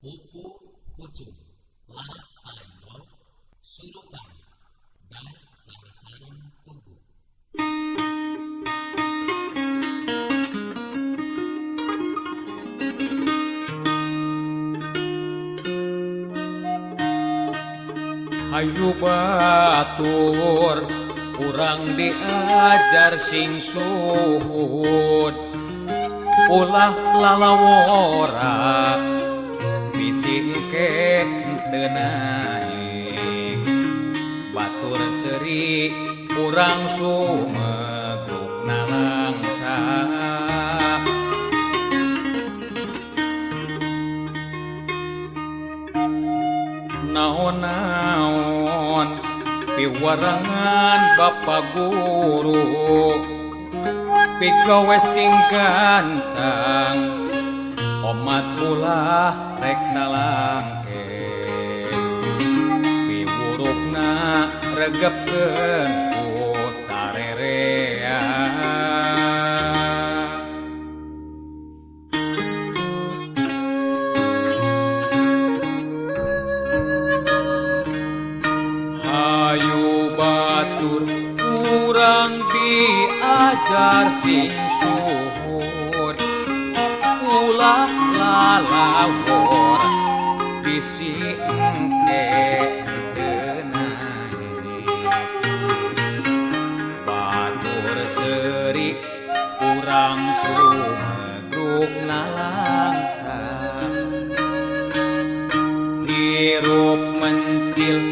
pupu pucung laras salendro surupan dan sareng tubuh. Hayu batur urang diajar sing suhud ulah lalawora bisingke teu naik batur seri urang sumegrukna langsa naon-naon piwarangan Bapak Guru pigawe sing gantang omat ulah rek nalangke piwurukna regepkeun ku sarerea batur urang diajar sing suhud ulah lalawor bisi engke teu naik batur seri urang sumegrukna langsa hirup mencil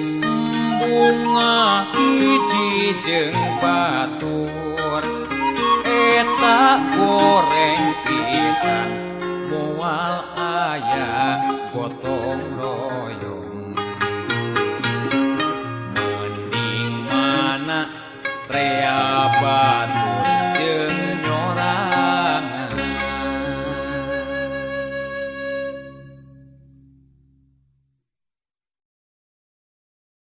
bunga hiji jeung batur eta goreng pisan moal aya gotong royong